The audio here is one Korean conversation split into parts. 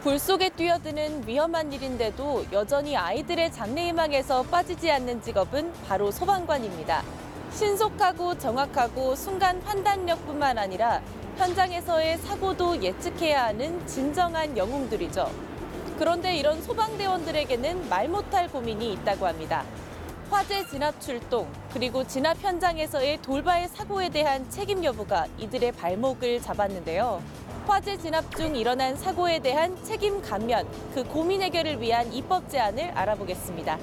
불 속에 뛰어드는 위험한 일인데도 여전히 아이들의 장래희망에서 빠지지 않는 직업은 바로 소방관입니다. 신속하고 정확하고 순간 판단력뿐만 아니라 현장에서의 사고도 예측해야 하는 진정한 영웅들이죠. 그런데 이런 소방대원들에게는 말 못할 고민이 있다고 합니다. 화재 진압 출동, 그리고 진압 현장에서의 돌발 사고에 대한 책임 여부가 이들의 발목을 잡았는데요. 화재 진압 중 일어난 사고에 대한 책임 감면, 그 고민 해결을 위한 입법 제안을 알아보겠습니다.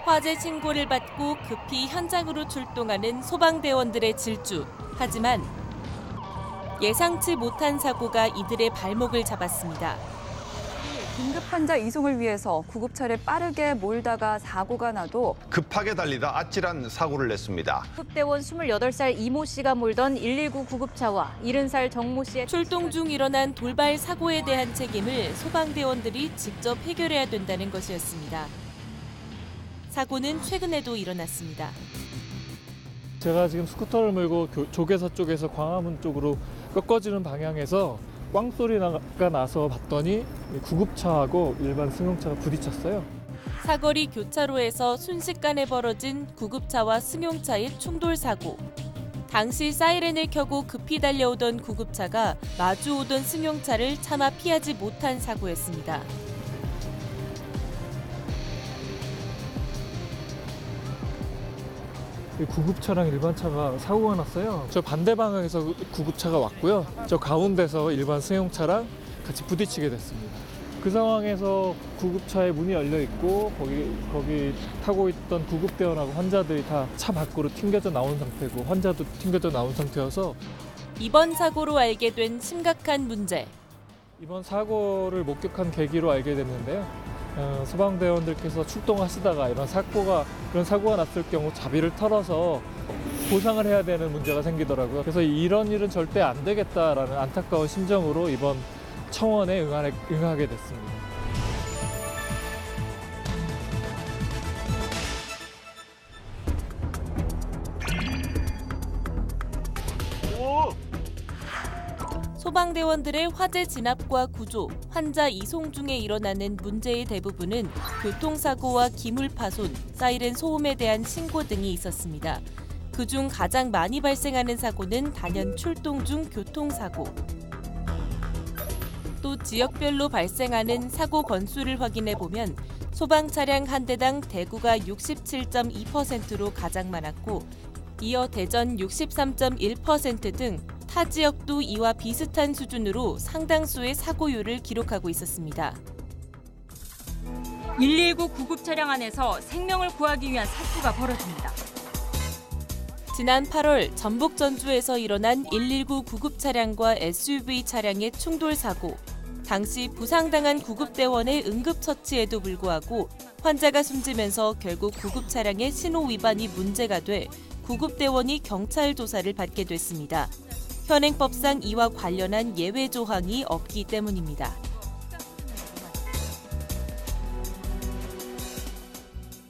화재 신고를 받고 급히 현장으로 출동하는 소방대원들의 질주. 하지만 예상치 못한 사고가 이들의 발목을 잡았습니다. 긴급 환자 이송을 위해서 구급차를 빠르게 몰다가 사고가 나도 급하게 달리다 아찔한 사고를 냈습니다. 구급대원 28살 이모 씨가 몰던 119 구급차와 70살 정모 씨의 출동 중 일어난 돌발 사고에 대한 책임을 소방대원들이 직접 해결해야 된다는 것이었습니다. 사고는 최근에도 일어났습니다. 제가 지금 스쿠터를 몰고 조계사 쪽에서 광화문 쪽으로 꺾어지는 방향에서 꽝 소리가 나서 봤더니 구급차하고 일반 승용차가 부딪혔어요. 사거리 교차로에서 순식간에 벌어진 구급차와 승용차의 충돌 사고. 당시 사이렌을 켜고 급히 달려오던 구급차가 마주오던 승용차를 차마 피하지 못한 사고였습니다. 구급차랑 일반 차가 사고가 났어요. 저 반대 방향에서 구급차가 왔고요. 저 가운데서 일반 승용차랑 같이 부딪히게 됐습니다. 그 상황에서 구급차의 문이 열려 있고 거기 타고 있던 구급대원하고 환자들이 다 차 밖으로 튕겨져 나온 상태고 환자도 튕겨져 나온 상태여서 이번 사고로 알게 된 심각한 문제. 이번 사고를 목격한 계기로 알게 됐는데요. 소방대원들께서 출동하시다가 그런 사고가 났을 경우 자비를 털어서 보상을 해야 되는 문제가 생기더라고요. 그래서 이런 일은 절대 안 되겠다라는 안타까운 심정으로 이번 청원에 응하게 됐습니다. 소방대원들의 화재 진압과 구조, 환자 이송 중에 일어나는 문제의 대부분은 교통사고와 기물 파손, 사이렌 소음에 대한 신고 등이 있었습니다. 그중 가장 많이 발생하는 사고는 단연 출동 중 교통사고. 또 지역별로 발생하는 사고 건수를 확인해 보면 소방 차량 한 대당 대구가 67.2%로 가장 많았고, 이어 대전 63.1% 등 타 지역도 이와 비슷한 수준으로 상당수의 사고율을 기록하고 있었습니다. 119 구급 차량 안에서 생명을 구하기 위한 사고가 벌어집니다. 지난 8월 전북 전주에서 일어난 119 구급 차량과 SUV 차량의 충돌 사고. 당시 부상당한 구급대원의 응급처치에도 불구하고 환자가 숨지면서 결국 구급 차량의 신호 위반이 문제가 돼 구급대원이 경찰 조사를 받게 됐습니다. 현행법상 이와 관련한 예외 조항이 없기 때문입니다.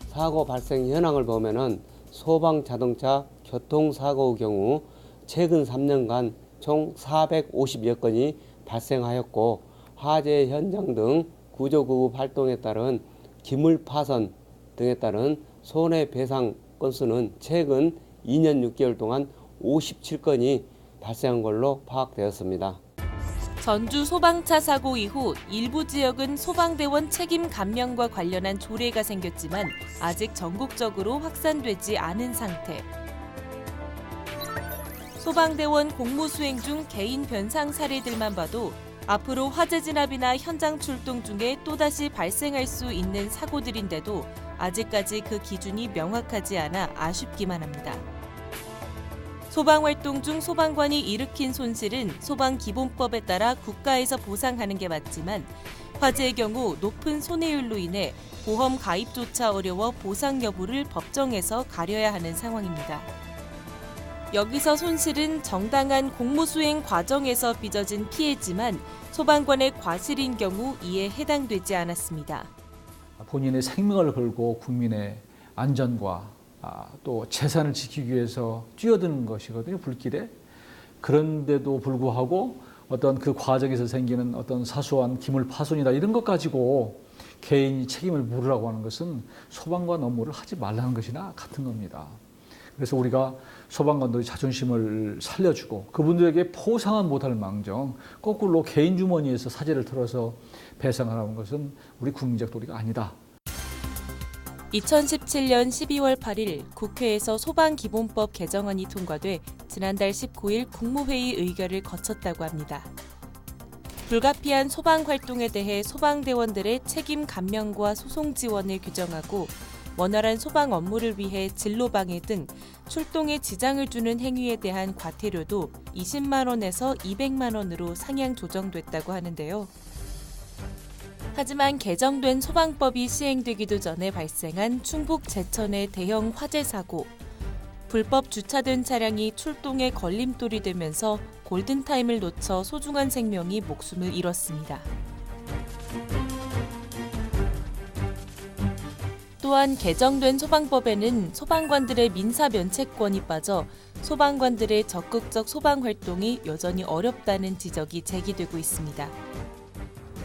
사고 발생 현황을 보면은 소방 자동차 교통사고의 경우 최근 3년간 총 450여 건이 발생하였고, 화재 현장 등 구조구급 활동에 따른 기물 파손 등에 따른 손해배상 건수는 최근 2년 6개월 동안 57건이 발생한 걸로 파악되었습니다. 전주 소방차 사고 이후 일부 지역은 소방대원 책임 감면과 관련한 조례가 생겼지만 아직 전국적으로 확산되지 않은 상태. 소방대원 공무 수행 중 개인 변상 사례들만 봐도 앞으로 화재 진압이나 현장 출동 중에 또다시 발생할 수 있는 사고들인데도 아직까지 그 기준이 명확하지 않아 아쉽기만 합니다. 소방활동 중 소방관이 일으킨 손실은 소방기본법에 따라 국가에서 보상하는 게 맞지만 화재의 경우 높은 손해율로 인해 보험 가입조차 어려워 보상 여부를 법정에서 가려야 하는 상황입니다. 여기서 손실은 정당한 공무수행 과정에서 빚어진 피해지만 소방관의 과실인 경우 이에 해당되지 않았습니다. 본인의 생명을 걸고 국민의 안전과 또 재산을 지키기 위해서 뛰어드는 것이거든요, 불길에. 그런데도 불구하고 어떤 그 과정에서 생기는 어떤 사소한 기물 파손이다 이런 것 가지고 개인이 책임을 물으라고 하는 것은 소방관 업무를 하지 말라는 것이나 같은 겁니다. 그래서 우리가 소방관들의 자존심을 살려주고 그분들에게 포상은 못할 망정 거꾸로 개인 주머니에서 사재를 털어서 배상하라는 것은 우리 국민적 도리가 아니다. 2017년 12월 8일 국회에서 소방기본법 개정안이 통과돼 지난달 19일 국무회의 의결을 거쳤다고 합니다. 불가피한 소방활동에 대해 소방대원들의 책임 감면과 소송 지원을 규정하고 원활한 소방 업무를 위해 진로방해 등 출동에 지장을 주는 행위에 대한 과태료도 20만 원에서 200만 원으로 상향 조정됐다고 하는데요. 하지만 개정된 소방법이 시행되기도 전에 발생한 충북 제천의 대형 화재 사고. 불법 주차된 차량이 출동에 걸림돌이 되면서 골든타임을 놓쳐 소중한 생명이 목숨을 잃었습니다. 또한 개정된 소방법에는 소방관들의 민사 면책권이 빠져 소방관들의 적극적 소방 활동이 여전히 어렵다는 지적이 제기되고 있습니다.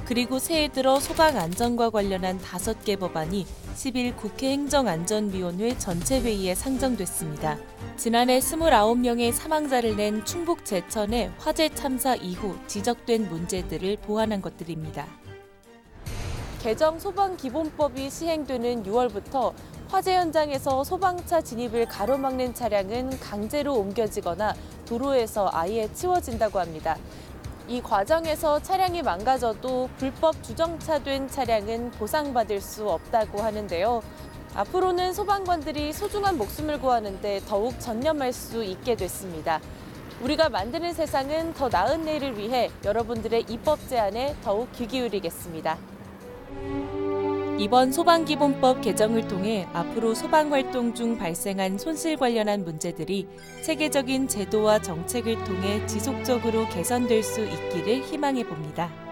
그리고 새해 들어 소방 안전과 관련한 5개 법안이 10일 국회 행정안전위원회 전체 회의에 상정됐습니다. 지난해 29명의 사망자를 낸 충북 제천의 화재 참사 이후 지적된 문제들을 보완한 것들입니다. 개정 소방기본법이 시행되는 6월부터 화재 현장에서 소방차 진입을 가로막는 차량은 강제로 옮겨지거나 도로에서 아예 치워진다고 합니다. 이 과정에서 차량이 망가져도 불법 주정차된 차량은 보상받을 수 없다고 하는데요. 앞으로는 소방관들이 소중한 목숨을 구하는데 더욱 전념할 수 있게 됐습니다. 우리가 만드는 세상은 더 나은 내일을 위해 여러분들의 입법 제안에 더욱 귀 기울이겠습니다. 이번 소방기본법 개정을 통해 앞으로 소방활동 중 발생한 손실 관련한 문제들이 체계적인 제도와 정책을 통해 지속적으로 개선될 수 있기를 희망해 봅니다.